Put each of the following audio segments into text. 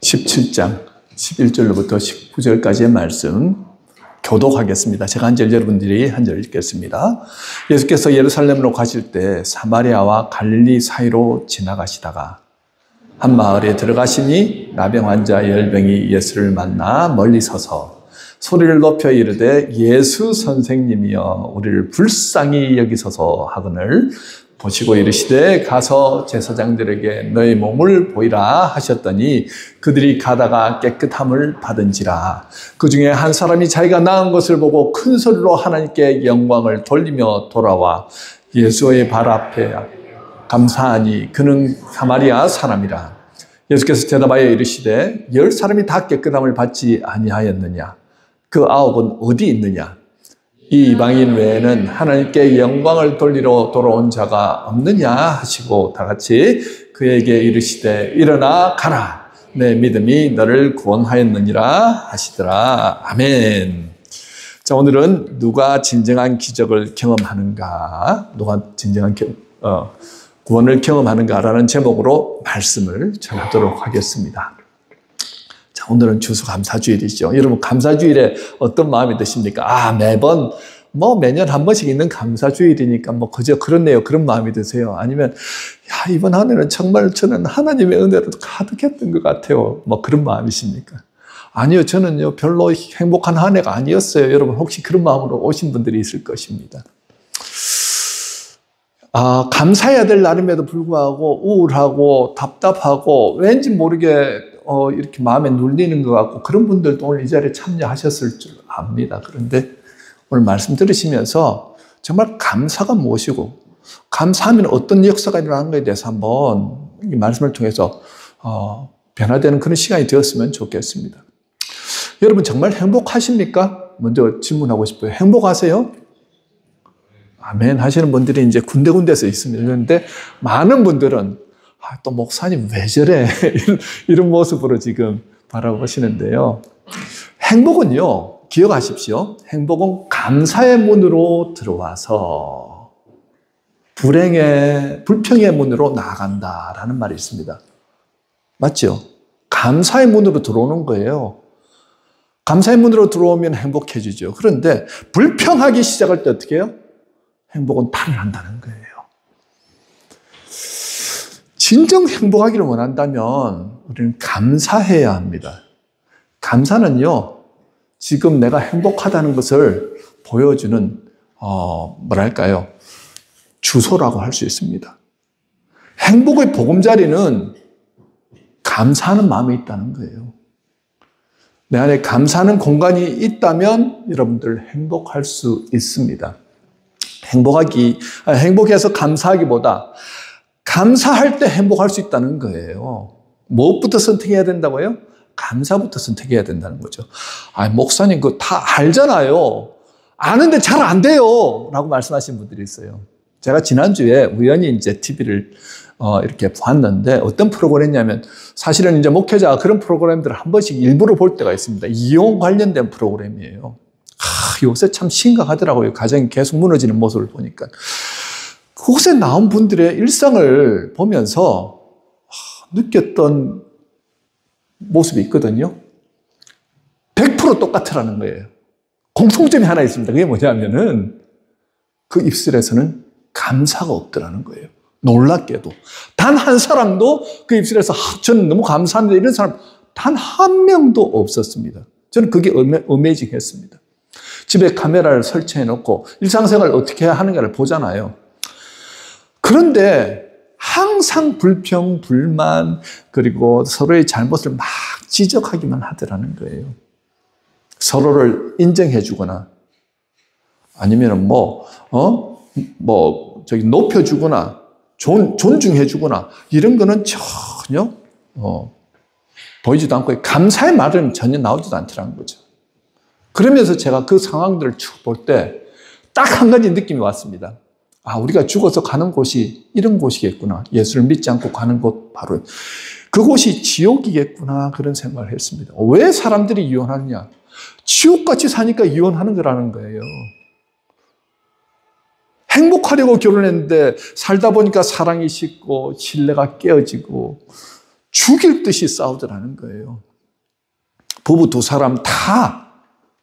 17장 11절로부터 19절까지의 말씀 교독하겠습니다. 제가 한 절, 여러분들이 한 절 읽겠습니다. 예수께서 예루살렘으로 가실 때 사마리아와 갈릴리 사이로 지나가시다가 한 마을에 들어가시니 나병 환자 열병이 예수를 만나 멀리 서서 소리를 높여 이르되 예수 선생님이여 우리를 불쌍히 여기소서 하거늘 보시고 이르시되 가서 제사장들에게 너희 몸을 보이라 하셨더니 그들이 가다가 깨끗함을 받은지라. 그 중에 한 사람이 자기가 나은 것을 보고 큰 소리로 하나님께 영광을 돌리며 돌아와 예수의 발 앞에 감사하니 그는 사마리아 사람이라. 예수께서 대답하여 이르시되 10사람이 다 깨끗함을 받지 아니하였느냐? 그 9은 어디 있느냐? 이 이방인 외에는 하나님께 영광을 돌리러 돌아온 자가 없느냐 하시고 다 같이 그에게 이르시되 일어나 가라. 내 믿음이 너를 구원하였느니라 하시더라. 아멘. 자, 오늘은 누가 진정한 기적을 경험하는가? 누가 진정한 구원을 경험하는가라는 제목으로 말씀을 전하도록 하겠습니다. 자, 오늘은 추수감사주일이죠. 여러분, 감사주일에 어떤 마음이 드십니까? 매번, 매년 한 번씩 있는 감사주일이니까, 그저 그렇네요. 그런 마음이 드세요. 아니면, 이번 한 해는 정말 저는 하나님의 은혜로 가득했던 것 같아요. 그런 마음이십니까? 아니요, 저는요, 별로 행복한 한 해가 아니었어요. 여러분, 혹시 그런 마음으로 오신 분들이 있을 것입니다. 감사해야 될 날임에도 불구하고 우울하고 답답하고 왠지 모르게 이렇게 마음에 눌리는 것 같고 그런 분들도 오늘 이 자리에 참여하셨을 줄 압니다. 그런데 오늘 말씀 들으시면서 정말 감사가 무엇이고 감사하면 어떤 역사가 일어나는 것에 대해서 한번 이 말씀을 통해서 변화되는 그런 시간이 되었으면 좋겠습니다. 여러분 정말 행복하십니까? 먼저 질문하고 싶어요. 행복하세요? 아멘 하시는 분들이 이제 군데군데서 있습니다. 그런데 많은 분들은 또 목사님 왜 저래? 이런 모습으로 지금 바라보시는데요. 행복은요, 기억하십시오. 행복은 감사의 문으로 들어와서 불평의 문으로 나아간다라는 말이 있습니다. 맞죠? 감사의 문으로 들어오는 거예요. 감사의 문으로 들어오면 행복해지죠. 그런데 불평하기 시작할 때 어떻게 해요? 행복은 탈환한다는 거예요. 진정 행복하기를 원한다면 우리는 감사해야 합니다. 감사는요, 지금 내가 행복하다는 것을 보여주는, 주소라고 할 수 있습니다. 행복의 보금자리는 감사하는 마음이 있다는 거예요. 내 안에 감사하는 공간이 있다면 여러분들 행복할 수 있습니다. 행복해서 감사하기보다 감사할 때 행복할 수 있다는 거예요. 무엇부터 선택해야 된다고요? 감사부터 선택해야 된다는 거죠. 목사님 그거 다 알잖아요. 아는데 잘 안 돼요. 라고 말씀하신 분들이 있어요. 제가 지난주에 우연히 이제 TV를 이렇게 봤는데 어떤 프로그램이냐면 사실은 이제 목회자가 그런 프로그램들을 한 번씩 일부러 볼 때가 있습니다. 이혼 관련된 프로그램이에요. 요새 참 심각하더라고요. 가정이 계속 무너지는 모습을 보니까. 그곳에 나온 분들의 일상을 보면서 느꼈던 모습이 있거든요. 100% 똑같으라는 거예요. 공통점이 하나 있습니다. 그게 뭐냐면은 그 입술에서는 감사가 없더라는 거예요. 놀랍게도. 단 한 사람도 그 입술에서 저는 너무 감사합니다. 이런 사람 단 한 명도 없었습니다. 저는 그게 어메이징했습니다. 집에 카메라를 설치해 놓고 일상생활을 어떻게 하는가를 보잖아요. 그런데 항상 불평, 불만, 그리고 서로의 잘못을 막 지적하기만 하더라는 거예요. 서로를 인정해 주거나 아니면 높여주거나 존중해 주거나 이런 거는 전혀 보이지도 않고 감사의 말은 전혀 나오지도 않더라는 거죠. 그러면서 제가 그 상황들을 쭉 볼 때 딱 한 가지 느낌이 왔습니다. 우리가 죽어서 가는 곳이 이런 곳이겠구나. 예수를 믿지 않고 가는 곳 바로 그곳이 지옥이겠구나. 그런 생각을 했습니다. 왜 사람들이 이혼하느냐? 지옥같이 사니까 이혼하는 거라는 거예요. 행복하려고 결혼했는데 살다 보니까 사랑이 식고 신뢰가 깨어지고 죽일 듯이 싸우더라는 거예요. 부부 두 사람 다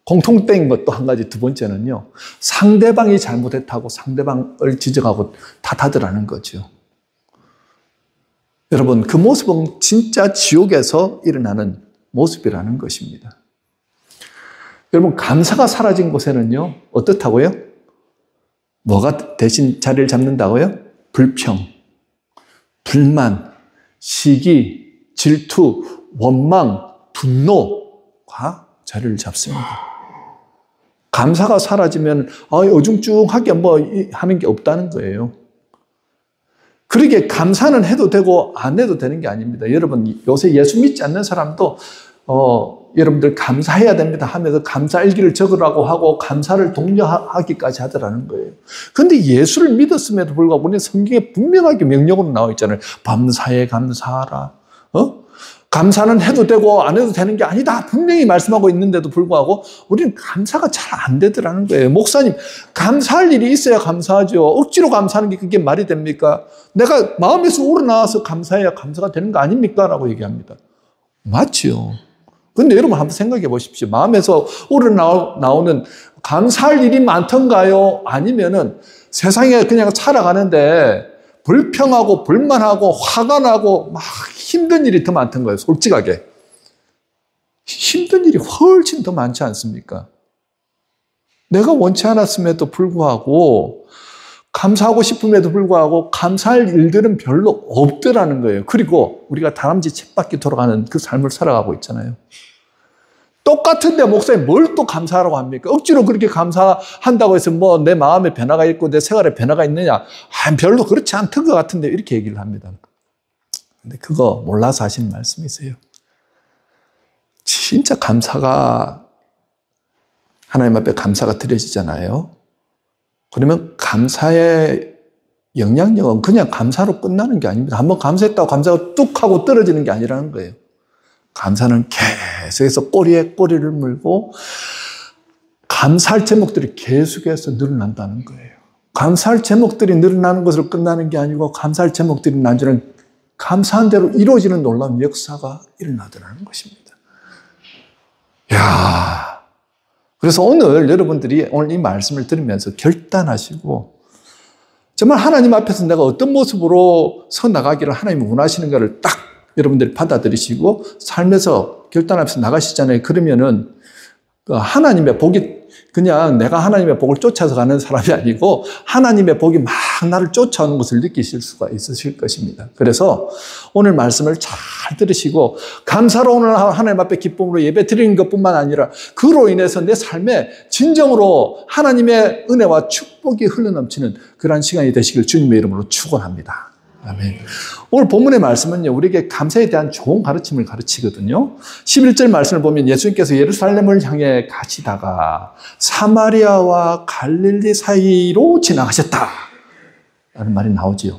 공통된 것도 한 가지, 두 번째는요, 상대방이 잘못했다고 상대방을 지적하고 탓하더라는 거죠. 여러분, 그 모습은 진짜 지옥에서 일어나는 모습이라는 것입니다. 여러분, 감사가 사라진 곳에는요, 어떻다고요? 뭐가 대신 자리를 잡는다고요? 불평, 불만, 시기, 질투, 원망, 분노가 자리를 잡습니다. 감사가 사라지면 어중중하게 뭐 하는 게 없다는 거예요. 그러게 감사는 해도 되고 안 해도 되는 게 아닙니다. 여러분, 요새 예수 믿지 않는 사람도 여러분들 감사해야 됩니다 하면서 감사일기를 적으라고 하고 감사를 독려하기까지 하더라는 거예요. 그런데 예수를 믿었음에도 불구하고 우리는 성경에 분명하게 명령으로 나와 있잖아요. 밤사에 감사하라. 감사는 해도 되고 안 해도 되는 게 아니다 분명히 말씀하고 있는데도 불구하고 우리는 감사가 잘 안 되더라는 거예요. 목사님, 감사할 일이 있어야 감사하죠. 억지로 감사하는 게 그게 말이 됩니까? 내가 마음에서 우러나와서 감사해야 감사가 되는 거 아닙니까? 라고 얘기합니다. 맞지요. 근데 여러분 한번 생각해 보십시오. 마음에서 우러나오는 감사할 일이 많던가요? 아니면은 세상에 그냥 살아가는데 불평하고 불만하고 화가 나고 막 힘든 일이 더 많던 거예요. 솔직하게. 힘든 일이 훨씬 더 많지 않습니까? 내가 원치 않았음에도 불구하고 감사하고 싶음에도 불구하고 감사할 일들은 별로 없더라는 거예요. 그리고 우리가 다람쥐 쳇바퀴 돌아가는 그 삶을 살아가고 있잖아요. 똑같은데 목사님 뭘 또 감사하라고 합니까? 억지로 그렇게 감사한다고 해서 뭐 내 마음에 변화가 있고 내 생활에 변화가 있느냐? 별로 그렇지 않던 것 같은데 이렇게 얘기를 합니다. 근데 그거 몰라서 하신 말씀이세요. 진짜 감사가 하나님 앞에 감사가 드려지잖아요. 그러면 감사의 영향력은 그냥 감사로 끝나는 게 아닙니다. 한번 감사했다고 감사가 뚝 하고 떨어지는 게 아니라는 거예요. 감사는 계속해서 꼬리에 꼬리를 물고 감사할 제목들이 계속해서 늘어난다는 거예요. 감사할 제목들이 늘어나는 것으로 끝나는 게 아니고 감사할 제목들이 나중에는 감사한 대로 이루어지는 놀라운 역사가 일어나더라는 것입니다. 야, 그래서 오늘 여러분들이 오늘 이 말씀을 들으면서 결단하시고 정말 하나님 앞에서 내가 어떤 모습으로 서 나가기를 하나님이 원하시는가를 딱 여러분들이 받아들이시고 삶에서 결단하면서 나가시잖아요. 그러면은 하나님의 복이 그냥 내가 하나님의 복을 쫓아서 가는 사람이 아니고 하나님의 복이 막 나를 쫓아오는 것을 느끼실 수가 있으실 것입니다. 그래서 오늘 말씀을 잘 들으시고 감사로 오늘 하나님 앞에 기쁨으로 예배 드리는 것뿐만 아니라 그로 인해서 내 삶에 진정으로 하나님의 은혜와 축복이 흘러넘치는 그러한 시간이 되시길 주님의 이름으로 축원합니다. 아멘. 오늘 본문의 말씀은요, 우리에게 감사에 대한 좋은 가르침을 가르치거든요. 11절 말씀을 보면 예수님께서 예루살렘을 향해 가시다가 사마리아와 갈릴리 사이로 지나가셨다 라는 말이 나오지요.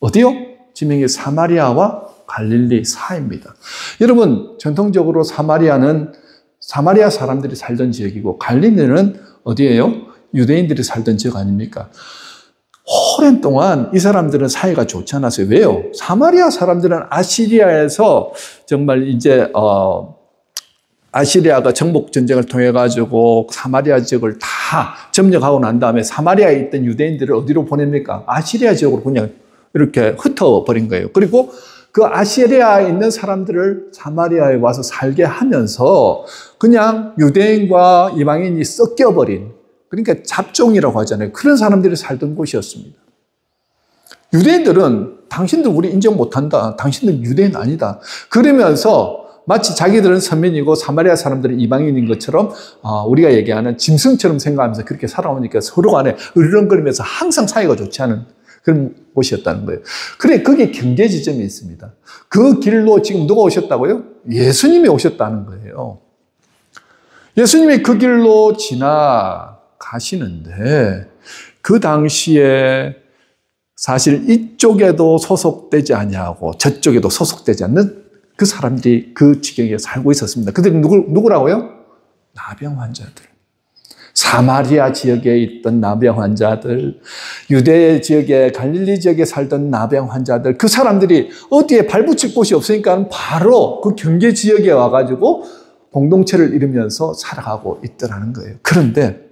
어디요? 지명이 사마리아와 갈릴리 사이입니다. 여러분, 전통적으로 사마리아 사람들이 살던 지역이고 갈릴리는 어디예요? 유대인들이 살던 지역 아닙니까? 오랜 동안 이 사람들은 사이가 좋지 않았어요. 왜요? 사마리아 사람들은 아시리아에서 정말 이제 아시리아가 정복 전쟁을 통해 가지고 사마리아 지역을 다 점령하고 난 다음에 사마리아에 있던 유대인들을 어디로 보냅니까? 아시리아 지역으로 그냥 이렇게 흩어버린 거예요. 그리고 그 아시리아에 있는 사람들을 사마리아에 와서 살게 하면서 그냥 유대인과 이방인이 섞여버린, 그러니까 잡종이라고 하잖아요. 그런 사람들이 살던 곳이었습니다. 유대인들은 당신들 우리 인정 못한다. 당신들 유대인 아니다. 그러면서 마치 자기들은 선민이고 사마리아 사람들은 이방인인 것처럼 우리가 얘기하는 짐승처럼 생각하면서 그렇게 살아오니까 서로 간에 으르렁거리면서 항상 사이가 좋지 않은 그런 곳이었다는 거예요. 그래, 거기에 경계 지점이 있습니다. 그 길로 지금 누가 오셨다고요? 예수님이 오셨다는 거예요. 예수님이 그 길로 지나가시는데 그 당시에 사실 이쪽에도 소속되지 아니하고 저쪽에도 소속되지 않는 그 사람들이 그 지경에 살고 있었습니다. 그들이 누구라고요? 나병 환자들. 사마리아 지역에 있던 나병 환자들, 유대 지역에, 갈릴리 지역에 살던 나병 환자들, 그 사람들이 어디에 발붙일 곳이 없으니까 바로 그 경계 지역에 와가지고 공동체를 이루면서 살아가고 있더라는 거예요. 그런데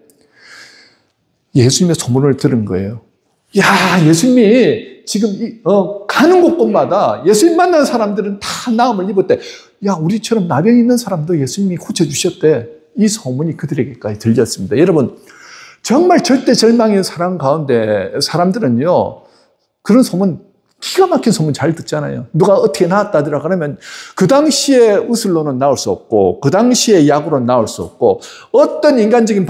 예수님의 소문을 들은 거예요. 야, 예수님이 지금 가는 곳곳마다 예수님 만나는 사람들은 다 나음을 입었대. 야, 우리처럼 나병 있는 사람도 예수님이 고쳐주셨대. 이 소문이 그들에게까지 들렸습니다. 여러분, 정말 절대 절망의 사람 가운데 사람들은요, 그런 소문, 기가 막힌 소문 잘 듣잖아요. 누가 어떻게 나았다더라 그러면 그 당시에 의술로는 나올 수 없고, 그 당시에 약으로는 나올 수 없고, 어떤 인간적인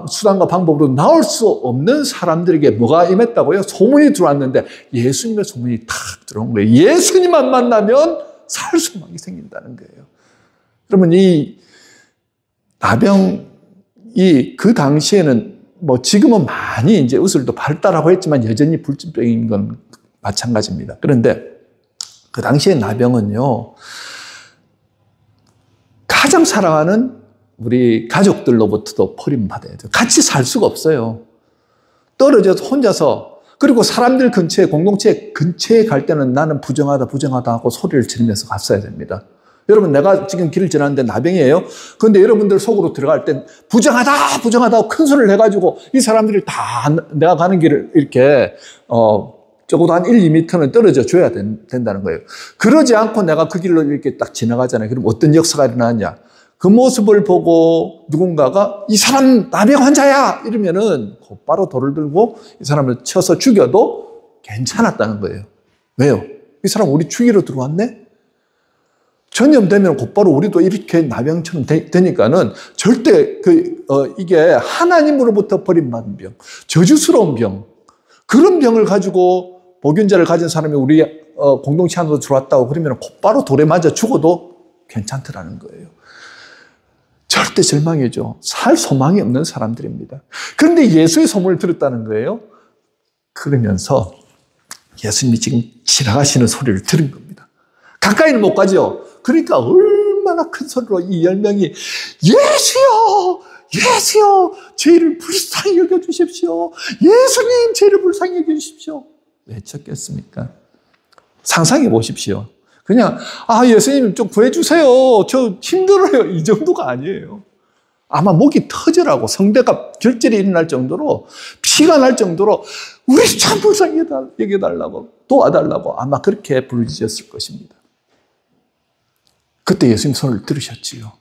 수단과 방법으로 나올 수 없는 사람들에게 뭐가 임했다고요? 소문이 들어왔는데 예수님의 소문이 탁 들어온 거예요. 예수님만 만나면 살 소망이 생긴다는 거예요. 그러면 이 나병이 그 당시에는 뭐 지금은 많이 이제 의술도 발달하고 했지만 여전히 불치병인 건 마찬가지입니다. 그런데 그 당시에 나병은요, 가장 사랑하는 우리 가족들로부터도 버림받아야 돼요. 같이 살 수가 없어요. 떨어져서 혼자서, 그리고 사람들 근처에, 공동체 근처에 갈 때는 나는 부정하다 하고 소리를 지르면서 갔어야 됩니다. 여러분, 내가 지금 길을 지나는데 나병이에요. 그런데 여러분들 속으로 들어갈 땐 부정하다 큰 소리를 해가지고 이 사람들이 다 내가 가는 길을 이렇게 적어도 한 1, 2m는 떨어져 줘야 된다는 거예요. 그러지 않고 내가 그 길로 이렇게 딱 지나가잖아요. 그럼 어떤 역사가 일어나냐? 그 모습을 보고 누군가가 이 사람 나병 환자야! 이러면은 곧바로 돌을 들고 이 사람을 쳐서 죽여도 괜찮았다는 거예요. 왜요? 이 사람 우리 죽이러 들어왔네? 전염되면 곧바로 우리도 이렇게 나병처럼 되니까는 절대 이게 하나님으로부터 버림받은 병, 저주스러운 병, 그런 병을 가지고 보균자를 가진 사람이 우리 공동체 안으로 들어왔다고 그러면 곧바로 돌에 맞아 죽어도 괜찮더라는 거예요. 절대 절망이죠. 살 소망이 없는 사람들입니다. 그런데 예수의 소문을 들었다는 거예요. 그러면서 예수님이 지금 지나가시는 소리를 들은 겁니다. 가까이는 못 가죠. 그러니까 얼마나 큰 소리로 이 10명이 예수여! 예수여! 죄를 불쌍히 여겨주십시오. 예수님, 죄를 불쌍히 여겨주십시오. 외쳤겠습니까? 상상해 보십시오. 그냥 예수님 좀 구해주세요. 저 힘들어요. 이 정도가 아니에요. 아마 목이 터져라고 성대가 결절이 일어날 정도로 피가 날 정도로 우리 참 불쌍히 여겨달라고 도와달라고 아마 그렇게 부르짖었을 것입니다. 그때 예수님 손을 들으셨지요.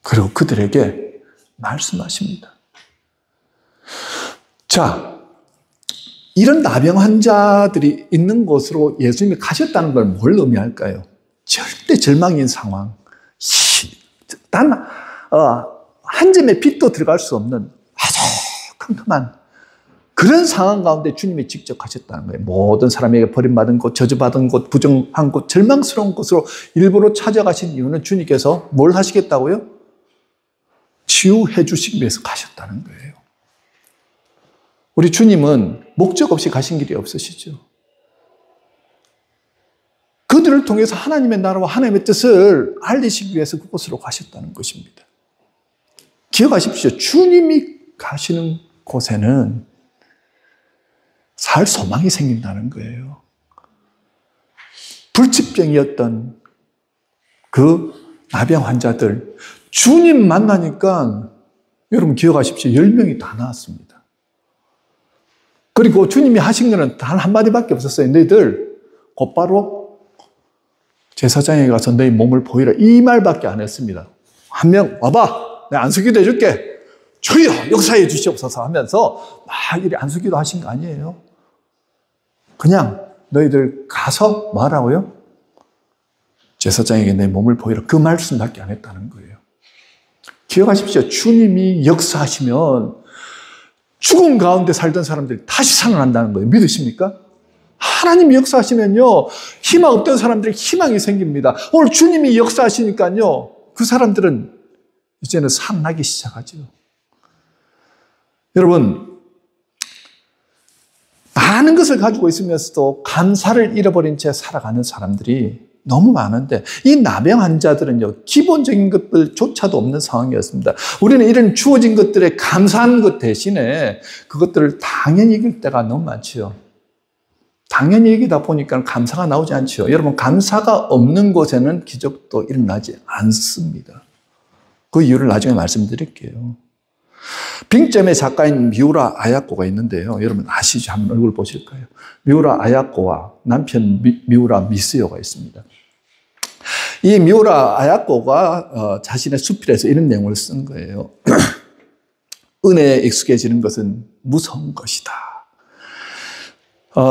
그리고 그들에게 말씀하십니다. 자, 이런 나병 환자들이 있는 곳으로 예수님이 가셨다는 걸 뭘 의미할까요? 절대 절망인 상황. 한 점의 빛도 들어갈 수 없는 아주 컴컴한 그런 상황 가운데 주님이 직접 가셨다는 거예요. 모든 사람에게 버림받은 곳, 저주받은 곳, 부정한 곳, 절망스러운 곳으로 일부러 찾아가신 이유는 주님께서 뭘 하시겠다고요? 치유해 주시기 위해서 가셨다는 거예요. 우리 주님은 목적 없이 가신 길이 없으시죠. 그들을 통해서 하나님의 나라와 하나님의 뜻을 알리시기 위해서 그곳으로 가셨다는 것입니다. 기억하십시오. 주님이 가시는 곳에는 살 소망이 생긴다는 거예요. 불치병이었던 그 나병 환자들, 주님 만나니까 여러분 기억하십시오. 10명이 다 나왔습니다. 그리고 주님이 하신 거는 단 한마디밖에 없었어요. 너희들 곧바로 제사장에 가서 너희 몸을 보이라. 이 말밖에 안 했습니다. 한 명 와봐. 내가 안수기도 해줄게. 주여 역사해 주시옵소서 하면서 막 이렇게 안수기도 하신 거 아니에요. 그냥 너희들 가서 뭐하라고요? 제사장에게 내 몸을 보이라. 그 말씀밖에 안 했다는 거예요. 기억하십시오. 주님이 역사하시면 죽음 가운데 살던 사람들이 다시 살아난다는 거예요. 믿으십니까? 하나님이 역사하시면요, 희망 없던 사람들이 희망이 생깁니다. 오늘 주님이 역사하시니까요, 그 사람들은 이제는 살아나기 시작하죠. 여러분, 많은 것을 가지고 있으면서도 감사를 잃어버린 채 살아가는 사람들이 너무 많은데 이 나병 환자들은요, 기본적인 것들조차도 없는 상황이었습니다. 우리는 이런 주어진 것들에 감사하는 것 대신에 그것들을 당연히 이길 때가 너무 많지요. 당연히 이기다 보니까 감사가 나오지 않죠. 여러분, 감사가 없는 곳에는 기적도 일어나지 않습니다. 그 이유를 나중에 말씀드릴게요. 빙점의 작가인 미우라 아야코가 있는데요. 여러분 아시죠? 한번 얼굴 보실까요? 미우라 아야코와 남편 미우라 미스요가 있습니다. 이 미우라 아야코가 자신의 수필에서 이런 내용을 쓴 거예요. 은혜에 익숙해지는 것은 무서운 것이다.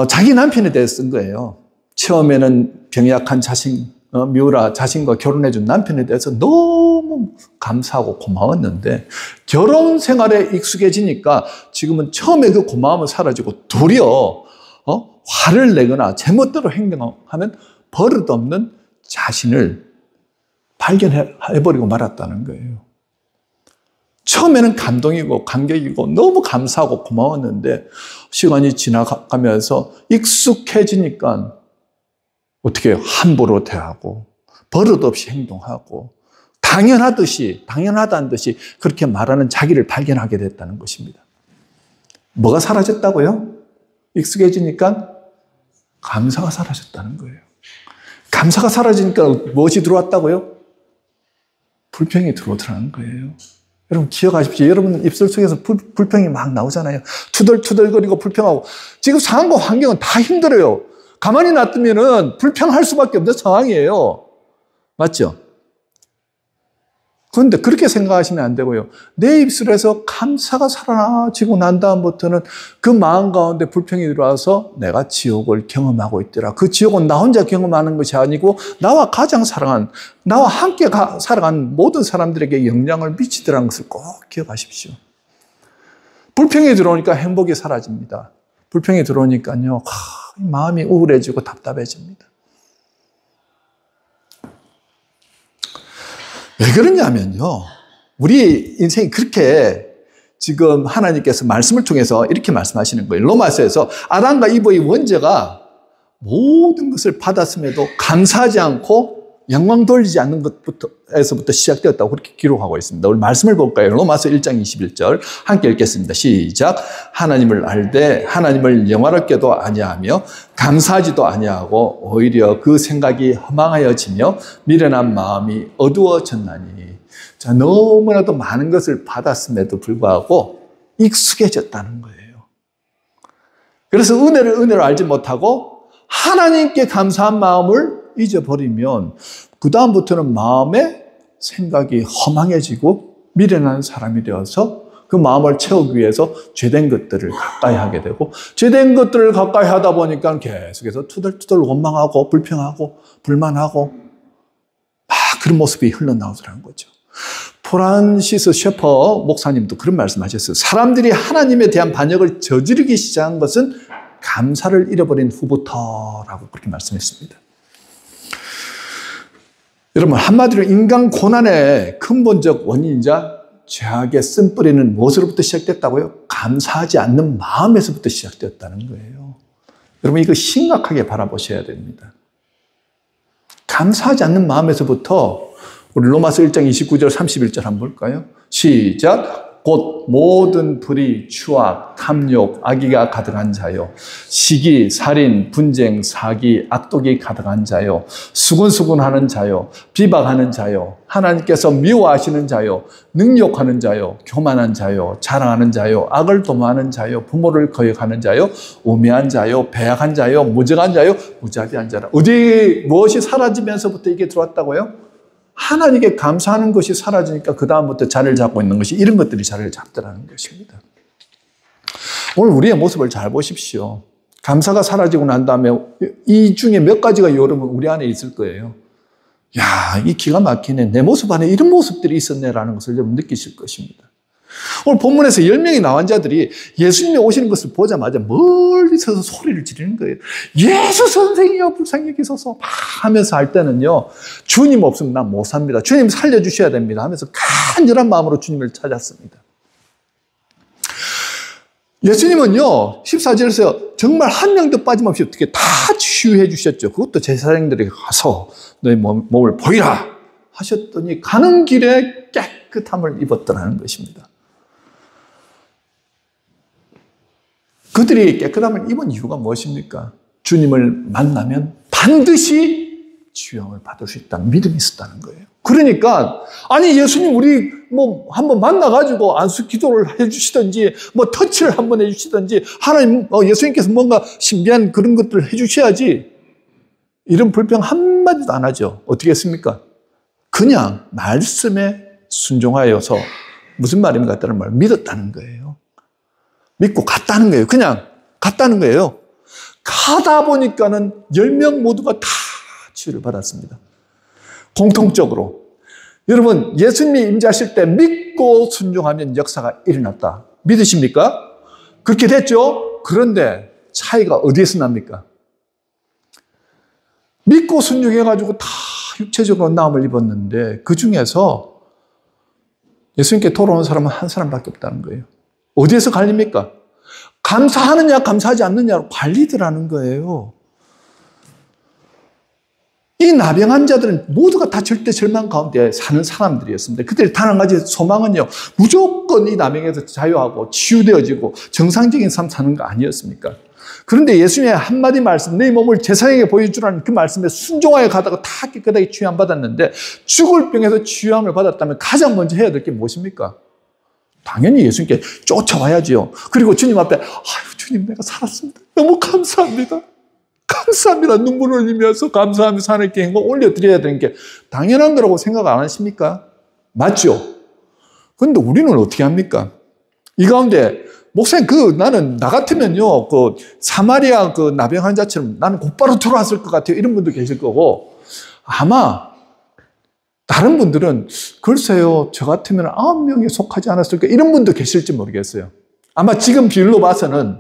자기 남편에 대해서 쓴 거예요. 처음에는 병약한 미우라 자신과 결혼해준 남편에 대해서 너무 감사하고 고마웠는데 결혼 생활에 익숙해지니까 지금은 처음에 그 고마움은 사라지고 도리어 화를 내거나 제멋대로 행동하면 버릇없는 자신을 발견해버리고 말았다는 거예요. 처음에는 감동이고 감격이고 너무 감사하고 고마웠는데 시간이 지나가면서 익숙해지니까 어떻게 함부로 대하고 버릇없이 행동하고 당연하다는 듯이 그렇게 말하는 자기를 발견하게 됐다는 것입니다. 뭐가 사라졌다고요? 익숙해지니까 감사가 사라졌다는 거예요. 감사가 사라지니까 무엇이 들어왔다고요? 불평이 들어오더라는 거예요. 여러분 기억하십시오. 여러분 입술 속에서 불평이 막 나오잖아요. 투덜투덜거리고 불평하고. 지금 상황과 환경은 다 힘들어요. 가만히 놔두면은 불평할 수밖에 없는 상황이에요. 맞죠? 그런데 그렇게 생각하시면 안 되고요. 내 입술에서 감사가 사라지고 난 다음부터는 그 마음 가운데 불평이 들어와서 내가 지옥을 경험하고 있더라. 그 지옥은 나 혼자 경험하는 것이 아니고 나와 가장 사랑한, 나와 함께 살아간 모든 사람들에게 영향을 미치더라는 것을 꼭 기억하십시오. 불평이 들어오니까 행복이 사라집니다. 불평이 들어오니까요, 마음이 우울해지고 답답해집니다. 왜 그러냐면요, 우리 인생이 그렇게 지금 하나님께서 말씀을 통해서 이렇게 말씀하시는 거예요. 로마서에서 아담과 이브의 원죄가 모든 것을 받았음에도 감사하지 않고 영광 돌리지 않는 것에서부터 시작되었다고 그렇게 기록하고 있습니다. 우리 말씀을 볼까요? 로마서 1장 21절 함께 읽겠습니다. 시작. 하나님을 알되 하나님을 영화롭게도 아니하며 감사하지도 아니하고 오히려 그 생각이 허망하여지며 미련한 마음이 어두워졌나니. 자, 너무나도 많은 것을 받았음에도 불구하고 익숙해졌다는 거예요. 그래서 은혜를 알지 못하고 하나님께 감사한 마음을 잊어버리면 그 다음부터는 마음에 생각이 허망해지고 미련한 사람이 되어서 그 마음을 채우기 위해서 죄된 것들을 가까이 하게 되고 죄된 것들을 가까이 하다 보니까 계속해서 투덜투덜 원망하고 불평하고 불만하고 막 그런 모습이 흘러나오더라는 거죠. 프란시스 셰퍼 목사님도 그런 말씀하셨어요. 사람들이 하나님에 대한 반역을 저지르기 시작한 것은 감사를 잃어버린 후부터라고 그렇게 말씀했습니다. 여러분, 한마디로 인간 고난의 근본적 원인이자 죄악의 쓴뿌리는 무엇으로부터 시작됐다고요? 감사하지 않는 마음에서부터 시작되었다는 거예요. 여러분, 이거 심각하게 바라보셔야 됩니다. 감사하지 않는 마음에서부터 우리 로마서 1장 29절 31절 한번 볼까요? 시작. 곧 모든 불의, 추악, 탐욕, 악의가 가득한 자요. 시기, 살인, 분쟁, 사기, 악독이 가득한 자요. 수군수군하는 자요. 비박하는 자요. 하나님께서 미워하시는 자요. 능욕하는 자요. 교만한 자요. 자랑하는 자요. 악을 도모하는 자요. 부모를 거역하는 자요. 우매한 자요. 배약한 자요. 무정한 자요. 무자비한 자라. 무엇이 사라지면서부터 이게 들어왔다고요? 하나님께 감사하는 것이 사라지니까 그 다음부터 자리를 잡고 있는 것이 이런 것들이 자리를 잡더라는 것입니다. 오늘 우리의 모습을 잘 보십시오. 감사가 사라지고 난 다음에 이 중에 몇 가지가 여러분 우리 안에 있을 거예요. 야, 이 기가 막히네. 내 모습 안에 이런 모습들이 있었네라는 것을 여러분 느끼실 것입니다. 오늘 본문에서 10명의 나환자들이 예수님이 오시는 것을 보자마자 멀리 서서 소리를 지르는 거예요. 예수 선생이여 불쌍히 여기소서 막 하면서 할 때는요, 주님 없으면 난 못 삽니다. 주님 살려주셔야 됩니다 하면서 간절한 마음으로 주님을 찾았습니다. 예수님은요, 14절에서 정말 한 명도 빠짐없이 어떻게 다 치유해 주셨죠. 그것도 제사장들에게 가서 너희 몸을 보이라 하셨더니 가는 길에 깨끗함을 입었더라는 것입니다. 그들이 깨끗함을 입은 이유가 무엇입니까? 주님을 만나면 반드시 치유함을 받을 수 있다는 믿음이 있었다는 거예요. 그러니까 아니 예수님 우리 뭐 한번 만나가지고 안수 기도를 해주시든지 뭐 터치를 한번 해주시든지 하나님 예수님께서 뭔가 신비한 그런 것들을 해주셔야지 이런 불평 한마디도 안 하죠. 어떻게 했습니까? 그냥 말씀에 순종하여서 무슨 말입니까? 다른 말 믿었다는 거예요. 믿고 갔다는 거예요. 그냥 갔다는 거예요. 가다 보니까는 10명 모두가 다 치유를 받았습니다. 공통적으로. 여러분, 예수님이 임재하실 때 믿고 순종하면 역사가 일어났다. 믿으십니까? 그렇게 됐죠? 그런데 차이가 어디에서 납니까? 믿고 순종해가지고 다 육체적으로 나음을 입었는데 그 중에서 예수님께 돌아온 사람은 한 사람밖에 없다는 거예요. 어디에서 갈립니까? 감사하느냐 감사하지 않느냐로 갈리더라는 거예요. 이 나병한 자들은 모두가 다 절대 절망 가운데 사는 사람들이었습니다. 그들의 단 한 가지 소망은요, 무조건 이 나병에서 자유하고 치유되어지고 정상적인 삶 사는 거 아니었습니까? 그런데 예수님의 한마디 말씀, 내 몸을 제사장에게 보여주라는 그 말씀에 순종하여 가다가 다 깨끗하게 치유함 받았는데 죽을 병에서 치유함을 받았다면 가장 먼저 해야 될 게 무엇입니까? 당연히 예수님께 쫓아와야지요. 그리고 주님 앞에 아유 주님 내가 살았습니다. 너무 감사합니다. 감사합니다. 눈물을 흘리면서 감사하면서 하나님께 행복 올려드려야 되는 게 당연한 거라고 생각 안 하십니까? 맞죠? 그런데 우리는 어떻게 합니까? 이 가운데 목사님 나는 나 같으면요 사마리아 나병 환자처럼 나는 곧바로 들어왔을 것 같아요. 이런 분도 계실 거고 아마 다른 분들은 글쎄요 저 같으면 9명에 속하지 않았을까 이런 분도 계실지 모르겠어요. 아마 지금 비율로 봐서는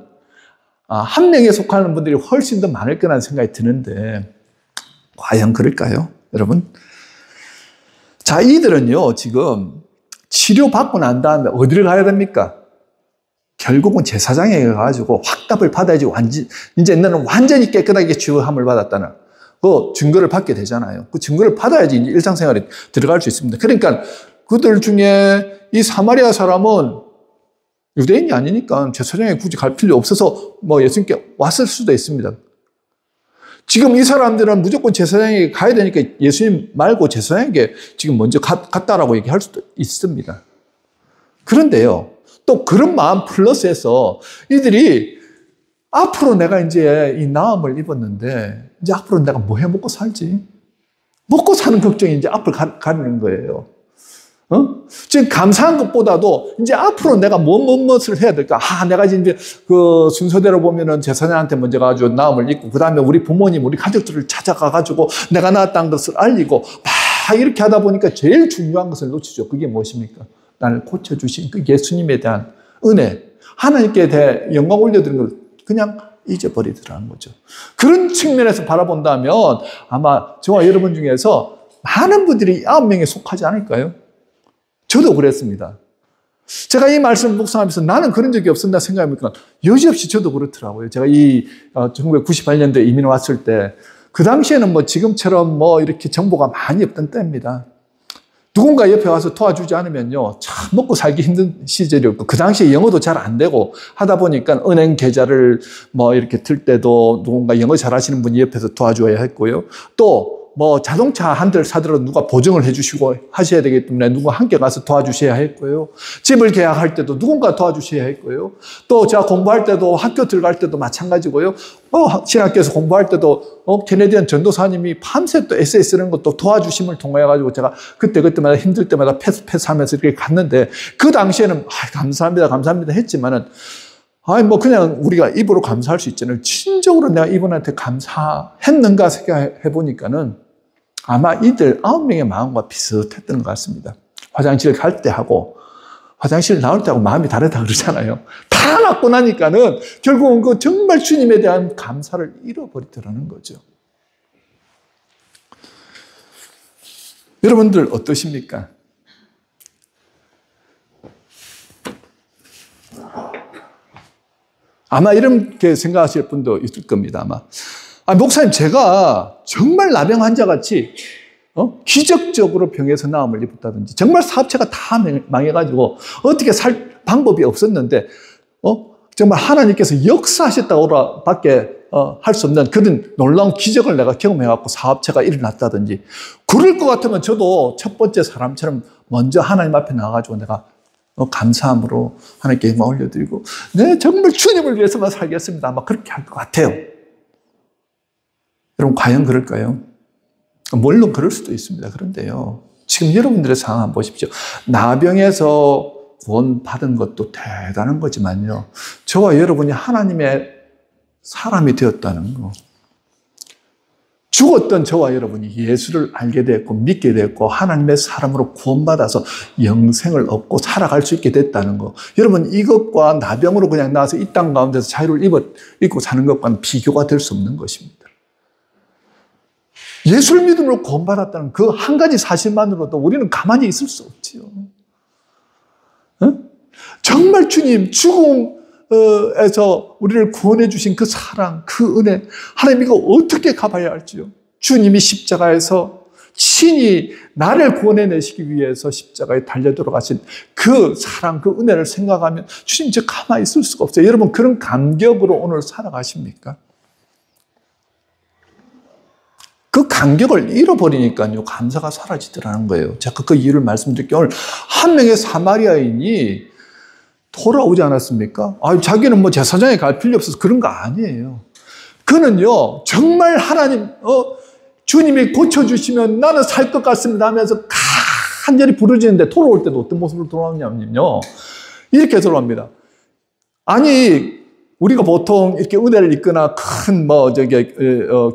한 명에 속하는 분들이 훨씬 더 많을 거라는 생각이 드는데 과연 그럴까요? 여러분? 자, 이들은요 지금 치료받고 난 다음에 어디를 가야 됩니까? 결국은 제사장에 가가지고 확답을 받아야지 이제 너는 완전히 깨끗하게 치유함을 받았다는 그 증거를 받게 되잖아요. 그 증거를 받아야지 이제 일상생활에 들어갈 수 있습니다. 그러니까 그들 중에 이 사마리아 사람은 유대인이 아니니까 제사장에 굳이 갈 필요 없어서 예수님께 왔을 수도 있습니다. 지금 이 사람들은 무조건 제사장에게 가야 되니까 예수님 말고 제사장에게 지금 먼저 갔다라고 얘기할 수도 있습니다. 그런데요, 또 그런 마음 플러스해서 이들이 앞으로 내가 이제 이 나음을 입었는데 이제 앞으로 내가 뭐 해 먹고 살지? 먹고 사는 걱정이 이제 앞을 가리는 거예요. 지금 감사한 것보다도 이제 앞으로 내가 무엇을 해야 될까? 내가 이제 그 순서대로 보면은 제사장한테 먼저 가지고 나음을 입고, 그 다음에 우리 부모님, 우리 가족들을 찾아가가지고 내가 나았다는 것을 알리고 막 이렇게 하다 보니까 제일 중요한 것을 놓치죠. 그게 무엇입니까? 나를 고쳐주신 그 예수님에 대한 은혜, 하나님께 대해 영광 올려드리는 걸 그냥 잊어버리더라는 거죠. 그런 측면에서 바라본다면 아마 저와 여러분 중에서 많은 분들이 9명에 속하지 않을까요? 저도 그랬습니다. 제가 이 말씀을 묵상하면서 나는 그런 적이 없었나 생각해보니까 여지없이 저도 그렇더라고요. 제가 1998년도에 이민 왔을 때 그 당시에는 지금처럼 이렇게 정보가 많이 없던 때입니다. 누군가 옆에 와서 도와주지 않으면요, 참 먹고 살기 힘든 시절이었고, 그 당시에 영어도 잘 안 되고 하다 보니까 은행 계좌를 이렇게 틀 때도 누군가 영어 잘하시는 분이 옆에서 도와줘야 했고요. 또 자동차 한 대를 사더라도 누가 보증을 해주시고 하셔야 되기 때문에 누가 함께 가서 도와주셔야 했고요. 집을 계약할 때도 누군가 도와주셔야 했고요. 또 제가 공부할 때도 학교 들어갈 때도 마찬가지고요. 신학교에서 공부할 때도 캐네디언 전도사님이 밤새 또 에세이 쓰는 것도 도와주심을 통해가지고 제가 그때마다 힘들 때마다 패스하면서 이렇게 갔는데 그 당시에는 감사합니다 했지만은 그냥 우리가 입으로 감사할 수 있잖아요. 진정으로 내가 이분한테 감사했는가 생각해 보니까는 아마 이들 9명의 마음과 비슷했던 것 같습니다. 화장실 갈 때 하고 화장실 나올 때 하고 마음이 다르다 그러잖아요. 다 낫고 나니까는 결국은 그 정말 주님에 대한 감사를 잃어버리더라는 거죠. 여러분들 어떠십니까? 아마 이렇게 생각하실 분도 있을 겁니다, 아마. 목사님, 제가 정말 나병 환자같이, 기적적으로 병에서 나음을 입었다든지, 정말 사업체가 다 망해가지고, 어떻게 살 방법이 없었는데, 정말 하나님께서 역사하셨다고 밖에 할 수 없는 그런 놀라운 기적을 내가 경험해갖고 사업체가 일어났다든지, 그럴 것 같으면 저도 첫 번째 사람처럼 먼저 하나님 앞에 나가가지고 내가 감사함으로 하나님께 영광 올려드리고, 네, 정말 주님을 위해서만 살겠습니다. 아마 그렇게 할 것 같아요. 여러분, 과연 그럴까요? 물론 그럴 수도 있습니다. 그런데요, 지금 여러분들의 상황 한번 보십시오. 나병에서 구원받은 것도 대단한 거지만요, 저와 여러분이 하나님의 사람이 되었다는 거, 죽었던 저와 여러분이 예수를 알게 됐고 믿게 됐고 하나님의 사람으로 구원받아서 영생을 얻고 살아갈 수 있게 됐다는 거, 여러분, 이것과 나병으로 그냥 나와서 이 땅 가운데서 자유를 입고 사는 것과는 비교가 될 수 없는 것입니다. 예수를 믿음으로 구원받았다는 그 한 가지 사실만으로도 우리는 가만히 있을 수 없지요. 정말 주님, 죽음에서 우리를 구원해 주신 그 사랑, 그 은혜, 하나님 이거 어떻게 갚아야 할지요. 주님이 십자가에서 친히 나를 구원해내시기 위해서 십자가에 달려 들어가신 그 사랑, 그 은혜를 생각하면 주님, 저 가만히 있을 수가 없어요. 여러분, 그런 감격으로 오늘 살아가십니까? 그 감격을 잃어버리니까요, 감사가 사라지더라는 거예요. 제가 그 이유를 말씀드릴게요. 오늘 한 명의 사마리아인이 돌아오지 않았습니까? 자기는 제사장에 갈 필요 없어서 그런 거 아니에요. 그는요, 정말 하나님, 주님이 고쳐주시면 나는 살 것 같습니다 하면서 간절히 부르짖는데 돌아올 때도 어떤 모습으로 돌아오냐면요, 이렇게 돌아옵니다. 아니, 우리가 보통 이렇게 은혜를 입거나 큰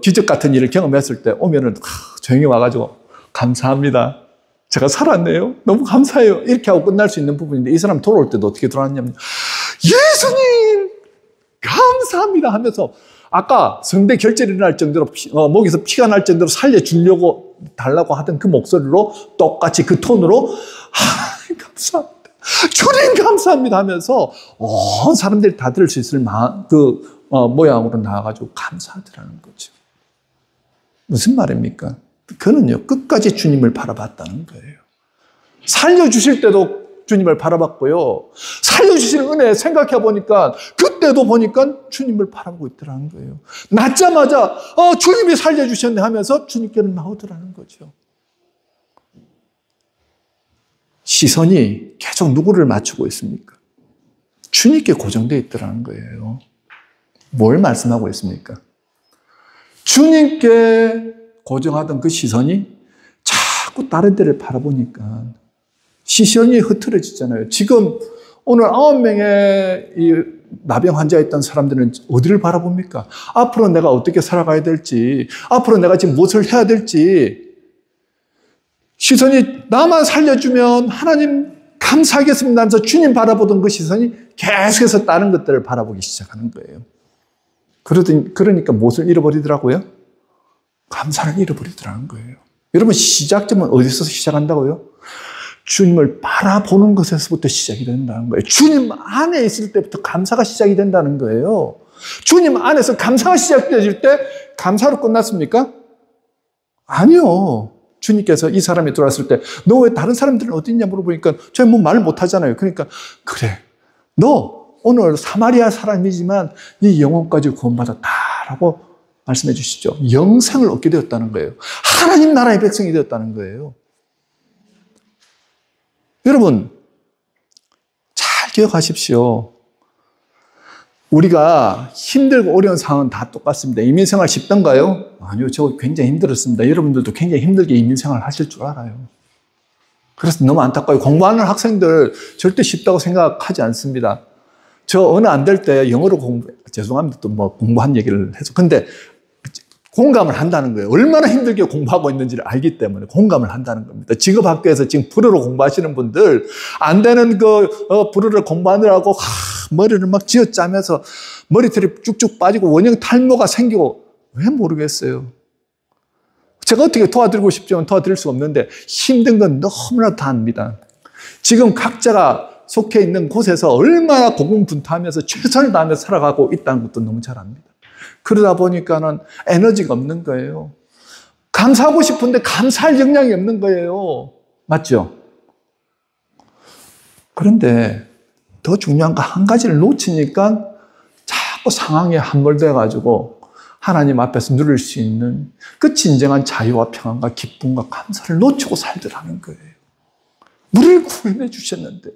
기적 같은 일을 경험했을 때 오면은 조용히 와가지고 감사합니다. 제가 살았네요. 너무 감사해요. 이렇게 하고 끝날 수 있는 부분인데, 이 사람 돌아올 때도 어떻게 돌아왔냐면, 예수님 감사합니다 하면서 아까 성대 결절이 날 정도로 목에서 피가 날 정도로 살려주려고 달라고 하던 그 목소리로 똑같이 그 톤으로 감사합니다. 주님 감사합니다 하면서 온 사람들이 다 들을 수 있을 모양으로 나와가지고 감사하더라는 거죠. 무슨 말입니까? 그는요, 끝까지 주님을 바라봤다는 거예요. 살려주실 때도 주님을 바라봤고요, 살려주실 은혜 생각해 보니까 그때도 보니까 주님을 바라보고 있더라는 거예요. 낳자마자 주님이 살려주셨네 하면서 주님께는 나오더라는 거죠. 시선이 계속 누구를 맞추고 있습니까? 주님께 고정되어 있더라는 거예요. 뭘 말씀하고 있습니까? 주님께 고정하던 그 시선이 자꾸 다른 데를 바라보니까 시선이 흐트러지잖아요. 지금 오늘 9명의 이 나병 환자였던 사람들은 어디를 바라봅니까? 앞으로 내가 어떻게 살아가야 될지, 앞으로 내가 지금 무엇을 해야 될지, 시선이 나만 살려주면 하나님 감사하겠습니다 하면서 주님 바라보던 그 시선이 계속해서 다른 것들을 바라보기 시작하는 거예요. 그러니까 무엇을 잃어버리더라고요? 감사를 잃어버리더라는 거예요. 여러분, 시작점은 어디서 시작한다고요? 주님을 바라보는 것에서부터 시작이 된다는 거예요. 주님 안에 있을 때부터 감사가 시작이 된다는 거예요. 주님 안에서 감사가 시작되질 때 감사로 끝났습니까? 아니요. 주님께서 이 사람이 들어왔을 때 너 왜 다른 사람들은 어디 있냐 물어보니까 제가 말 못하잖아요. 그러니까 그래, 너 오늘 사마리아 사람이지만 네 영혼까지 구원받았다라고 말씀해 주시죠. 영생을 얻게 되었다는 거예요. 하나님 나라의 백성이 되었다는 거예요. 여러분, 잘 기억하십시오. 우리가 힘들고 어려운 상황은 다 똑같습니다. 이민생활 쉽던가요? 아니요, 저 굉장히 힘들었습니다. 여러분들도 굉장히 힘들게 이민생활 하실 줄 알아요. 그래서 너무 안타까워요. 공부하는 학생들 절대 쉽다고 생각하지 않습니다. 저 어느 안 될 때 영어로 죄송합니다. 또 공부한 얘기를 해서. 근데 공감을 한다는 거예요. 얼마나 힘들게 공부하고 있는지를 알기 때문에 공감을 한다는 겁니다. 직업학교에서 지금 불어로 공부하시는 분들, 안 되는 불어를 공부하느라고 머리를 막 쥐어짜면서 머리털이 쭉쭉 빠지고 원형 탈모가 생기고, 왜 모르겠어요. 제가 어떻게 도와드리고 싶지만 도와드릴 수가 없는데 힘든 건 너무나 다 압니다. 지금 각자가 속해 있는 곳에서 얼마나 고군분투하면서 최선을 다하며 살아가고 있다는 것도 너무 잘 압니다. 그러다 보니까는 에너지가 없는 거예요. 감사하고 싶은데 감사할 역량이 없는 거예요. 맞죠? 그런데 더 중요한 거 한 가지를 놓치니까 자꾸 상황에 함몰돼가지고 하나님 앞에서 누릴 수 있는 그 진정한 자유와 평안과 기쁨과 감사를 놓치고 살더라는 거예요. 우리를 구원해 주셨는데,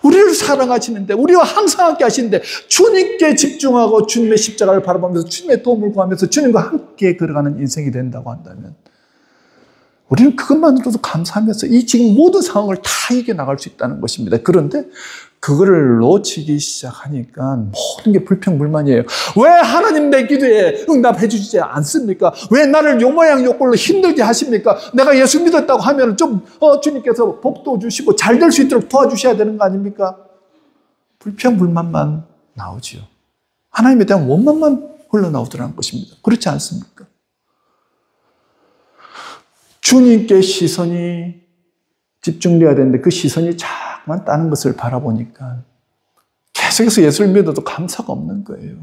우리를 사랑하시는데, 우리와 항상 함께 하시는데, 주님께 집중하고 주님의 십자가를 바라보면서 주님의 도움을 구하면서 주님과 함께 걸어가는 인생이 된다고 한다면 우리는 그것만으로도 감사하면서 이 지금 모든 상황을 다 이겨나갈 수 있다는 것입니다. 그런데 그거를 놓치기 시작하니까 모든 게 불평불만이에요. 왜 하나님 내 기도에 응답해 주지 않습니까? 왜 나를 요 모양 요 꼴로 힘들게 하십니까? 내가 예수 믿었다고 하면 좀 주님께서 복도 주시고 잘 될 수 있도록 도와주셔야 되는 거 아닙니까? 불평불만만 나오지요. 하나님에 대한 원망만 흘러나오더라는 것입니다. 그렇지 않습니까? 주님께 시선이 집중되어야 되는데 그 시선이 자꾸만 다른 것을 바라보니까 계속해서 예수를 믿어도 감사가 없는 거예요.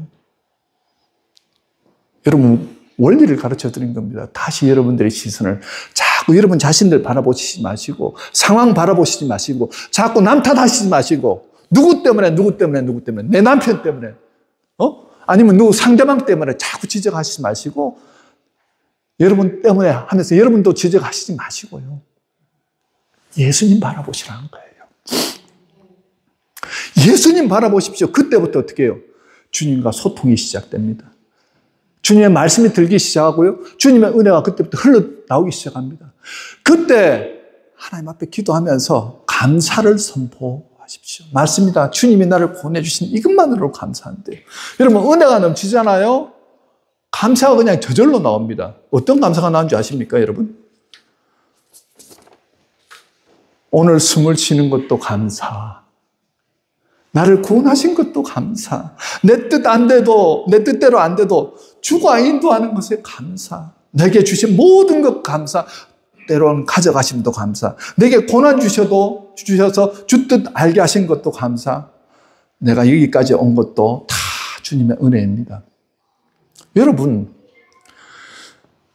여러분, 원리를 가르쳐 드린 겁니다. 다시 여러분들의 시선을 자꾸 여러분 자신들 바라보시지 마시고, 상황 바라보시지 마시고, 자꾸 남 탓하시지 마시고, 누구 때문에, 내 남편 때문에, 아니면 누구 상대방 때문에 자꾸 지적하시지 마시고, 여러분 때문에 하면서 여러분도 지적하시지 마시고요. 예수님 바라보시라는 거예요. 예수님 바라보십시오. 그때부터 어떻게 해요? 주님과 소통이 시작됩니다. 주님의 말씀이 들기 시작하고요. 주님의 은혜가 그때부터 흘러나오기 시작합니다. 그때 하나님 앞에 기도하면서 감사를 선포하십시오. 맞습니다. 주님이 나를 보내주신 이것만으로 감사한데요. 여러분, 은혜가 넘치잖아요. 감사가 그냥 저절로 나옵니다. 어떤 감사가 나온 줄 아십니까, 여러분? 오늘 숨을 쉬는 것도 감사. 나를 구원하신 것도 감사. 내 뜻대로 안 돼도 주가 인도하는 것에 감사. 내게 주신 모든 것 감사. 때로는 가져가심도 감사. 내게 고난 주셔서 주 뜻 알게 하신 것도 감사. 내가 여기까지 온 것도 다 주님의 은혜입니다. 여러분,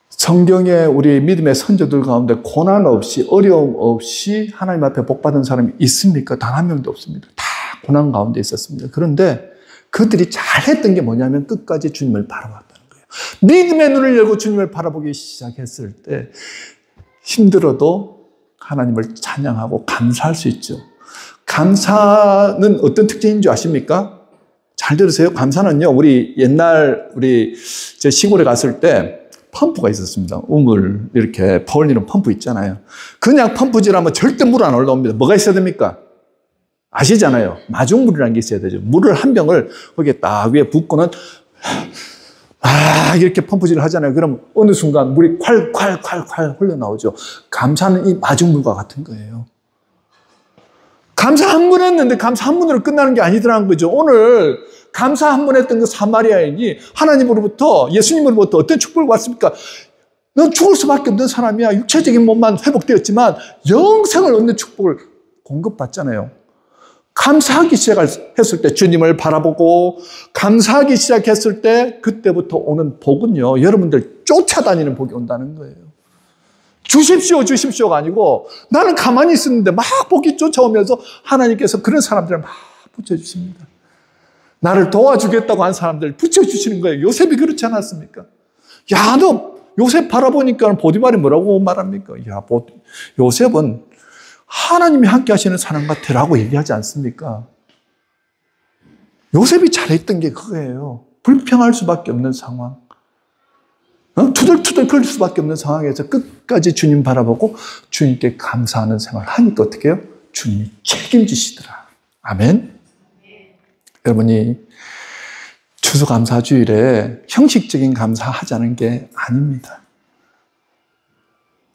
성경에 우리 믿음의 선조들 가운데 고난 없이, 어려움 없이 하나님 앞에 복받은 사람이 있습니까? 단 한 명도 없습니다. 다 고난 가운데 있었습니다. 그런데 그들이 잘했던 게 뭐냐면 끝까지 주님을 바라봤다는 거예요. 믿음의 눈을 열고 주님을 바라보기 시작했을 때 힘들어도 하나님을 찬양하고 감사할 수 있죠. 감사는 어떤 특징인 줄 아십니까? 잘 들으세요. 감사는요, 우리 제 시골에 갔을 때 펌프가 있었습니다. 우물 이렇게 퍼올리는 펌프 있잖아요. 그냥 펌프질하면 절대 물 안 올라옵니다. 뭐가 있어야 됩니까? 아시잖아요. 마중물이라는 게 있어야 되죠. 물을 한 병을 거기에 딱 위에 붓고는 이렇게 펌프질을 하잖아요. 그럼 어느 순간 물이 콸콸콸콸 흘러나오죠. 감사는 이 마중물과 같은 거예요. 감사 한 번 했는데 감사 한 번으로 끝나는 게 아니더라는 거죠. 오늘 감사 한 번 했던 그 사마리아인이 하나님으로부터, 예수님으로부터 어떤 축복을 받습니까? 넌 죽을 수밖에 없는 사람이야. 육체적인 몸만 회복되었지만 영생을 얻는 축복을 공급받잖아요. 감사하기 시작했을 때, 주님을 바라보고 감사하기 시작했을 때 그때부터 오는 복은요, 여러분들 쫓아다니는 복이 온다는 거예요. 주십시오가 아니고 나는 가만히 있었는데 막 복이 쫓아오면서 하나님께서 그런 사람들을 막 붙여주십니다. 나를 도와주겠다고 한 사람들 붙여주시는 거예요. 요셉이 그렇지 않았습니까? 야, 너 요셉 바라보니까 보디발이 뭐라고 말합니까? 야, 요셉은 하나님이 함께 하시는 사람 같아라고 얘기하지 않습니까? 요셉이 잘했던 게 그거예요. 불평할 수밖에 없는 상황. 투덜투덜 거릴 수밖에 없는 상황에서 끝까지 주님 바라보고 주님께 감사하는 생활을 하니까 어떻게 해요? 주님이 책임지시더라. 아멘. 여러분이 추수감사주일에 형식적인 감사하자는 게 아닙니다.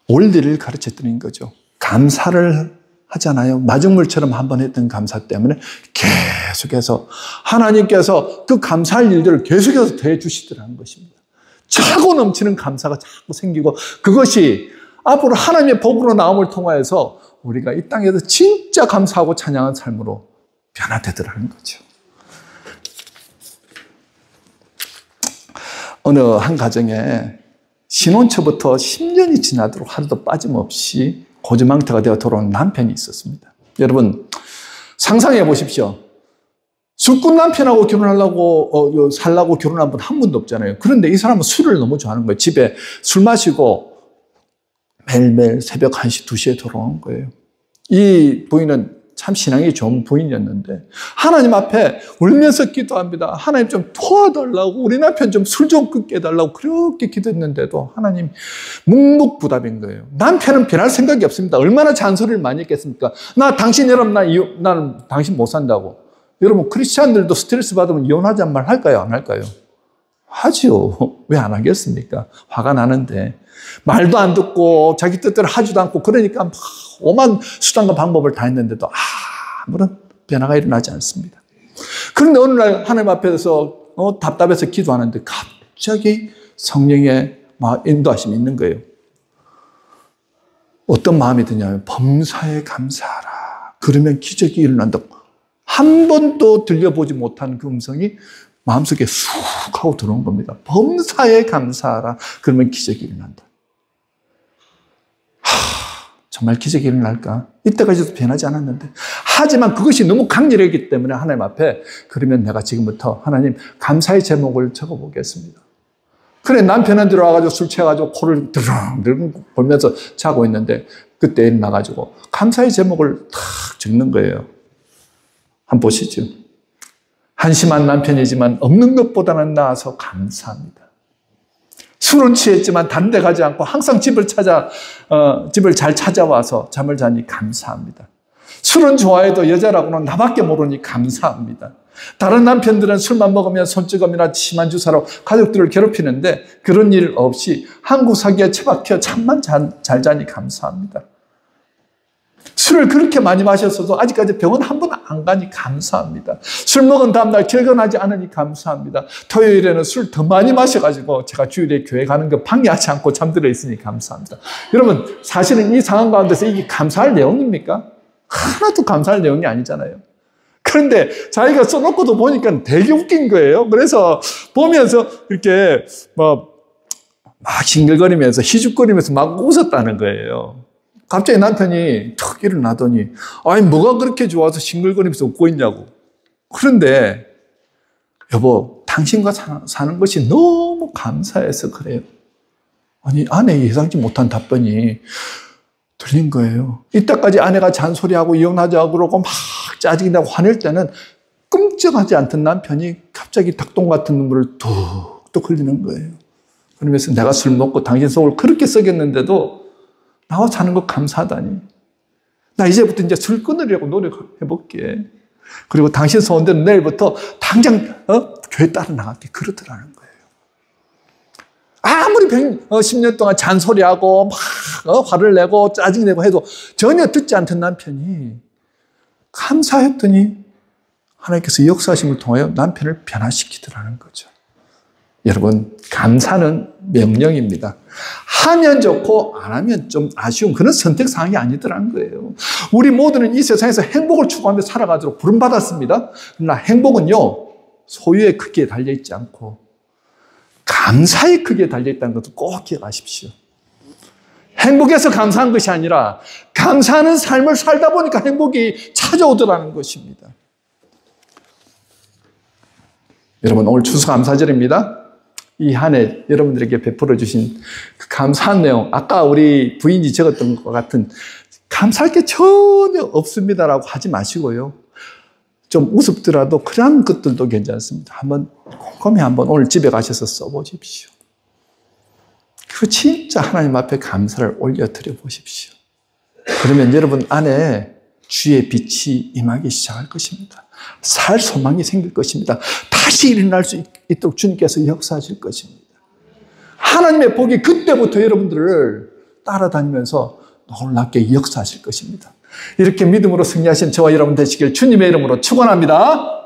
원리를 가르쳐 드린 거죠. 감사를 하잖아요. 마중물처럼 한번 했던 감사 때문에 계속해서 하나님께서 그 감사할 일들을 계속해서 더해 주시더라는 것입니다. 차고 넘치는 감사가 자꾸 생기고 그것이 앞으로 하나님의 복으로 나옴을 통하여서 우리가 이 땅에서 진짜 감사하고 찬양한 삶으로 변화되더라는 거죠. 어느 한 가정에 신혼초부터 10년이 지나도록 하루도 빠짐없이 고주망태가 되어 돌아온 남편이 있었습니다. 여러분 상상해 보십시오. 술꾼 남편하고 결혼하려고 살라고 결혼한 분 한 분도 없잖아요. 그런데 이 사람은 술을 너무 좋아하는 거예요. 집에 술 마시고 매일매일 새벽 1시, 2시에 돌아오는 거예요. 이 부인은 참 신앙이 좋은 부인이었는데 하나님 앞에 울면서 기도합니다. 하나님 좀 도와달라고, 우리 남편 좀 술 좀 끊게 해달라고 그렇게 기도했는데도 하나님 묵묵부답인 거예요. 남편은 변할 생각이 없습니다. 얼마나 잔소리를 많이 했겠습니까? 당신 여러분 나는 당신 못 산다고. 여러분 크리스찬들도 스트레스 받으면 이혼하자는 말 할까요? 안 할까요? 하지요. 왜 안 하겠습니까? 화가 나는데 말도 안 듣고 자기 뜻대로 하지도 않고 그러니까 막 오만 수단과 방법을 다 했는데도 아무런 변화가 일어나지 않습니다. 그런데 어느 날 하나님 앞에서 답답해서 기도하는데 갑자기 성령의 인도하심이 있는 거예요. 어떤 마음이 드냐면 범사에 감사하라. 그러면 기적이 일어난다고. 한 번도 들려보지 못한 그 음성이 마음속에 쑥 하고 들어온 겁니다. 범사에 감사하라. 그러면 기적이 일어난다. 정말 기적이 일어날까? 이때까지도 변하지 않았는데. 하지만 그것이 너무 강렬했기 때문에 하나님 앞에 그러면 내가 지금부터 하나님 감사의 제목을 적어보겠습니다. 그래 남편은 들어와가지고 술 취해가지고 코를 드렁드렁 벌면서 자고 있는데 그때 일어나가지고 감사의 제목을 탁 적는 거예요. 한번 보시죠. 한심한 남편이지만 없는 것보다는 나아서 감사합니다. 술은 취했지만 다른 데 가지 않고 항상 집을 잘 찾아와서 잠을 자니 감사합니다. 술은 좋아해도 여자라고는 나밖에 모르니 감사합니다. 다른 남편들은 술만 먹으면 손찌검이나 심한 주사로 가족들을 괴롭히는데 그런 일 없이 한국 사기에 처박혀 잠만 잘 자니 감사합니다. 술을 그렇게 많이 마셨어도 아직까지 병원 한 번 안 가니 감사합니다. 술 먹은 다음날 결건하지 않으니 감사합니다. 토요일에는 술 더 많이 마셔가지고 제가 주일에 교회 가는 거 방해하지 않고 잠들어 있으니 감사합니다. 여러분 사실은 이 상황 가운데서 이게 감사할 내용입니까? 하나도 감사할 내용이 아니잖아요. 그런데 자기가 써놓고도 보니까 되게 웃긴 거예요. 그래서 보면서 이렇게 막 싱글거리면서 희죽거리면서 막 웃었다는 거예요. 갑자기 남편이 툭 일어나더니 아니 뭐가 그렇게 좋아서 싱글거리면서 웃고 있냐고. 그런데 여보 당신과 사는 것이 너무 감사해서 그래요. 아니 아내의 예상치 못한 답변이 들린 거예요. 이때까지 아내가 잔소리하고 이혼하자고 그러고 막 짜증이 나고 화낼 때는 끔찍하지 않던 남편이 갑자기 닭똥 같은 눈물을 뚝뚝 흘리는 거예요. 그러면서 내가 술 먹고 당신 속을 그렇게 썩였는데도 나와 사는 거 감사하다니. 나 이제부터 이제 술 끊으려고 노력해볼게. 그리고 당신 소원대로 내일부터 당장 교회 따라 나갈게. 그러더라는 거예요. 아무리 10년 동안 잔소리하고 막 화를 내고 짜증내고 해도 전혀 듣지 않던 남편이 감사했더니 하나님께서 역사하심을 통하여 남편을 변화시키더라는 거죠. 여러분 감사는 명령입니다. 하면 좋고 안 하면 좀 아쉬운 그런 선택사항이 아니더라는 거예요. 우리 모두는 이 세상에서 행복을 추구하며 살아가도록 부름받았습니다. 그러나 행복은요 소유의 크기에 달려있지 않고 감사의 크기에 달려있다는 것도 꼭 기억하십시오. 행복해서 감사한 것이 아니라 감사하는 삶을 살다 보니까 행복이 찾아오더라는 것입니다. 여러분 오늘 추수감사절입니다. 이 한 해 여러분들에게 베풀어 주신 그 감사한 내용, 아까 우리 부인이 적었던 것 같은 감사할 게 전혀 없습니다라고 하지 마시고요. 좀 우습더라도 그런 것들도 괜찮습니다. 한번 꼼꼼히 한번 오늘 집에 가셔서 써보십시오. 그 진짜 하나님 앞에 감사를 올려드려 보십시오. 그러면 여러분 안에 주의 빛이 임하기 시작할 것입니다. 살 소망이 생길 것입니다. 다시 일어날 수 있도록 주님께서 역사하실 것입니다. 하나님의 복이 그때부터 여러분들을 따라다니면서 놀랍게 역사하실 것입니다. 이렇게 믿음으로 승리하신 저와 여러분 되시길 주님의 이름으로 축원합니다.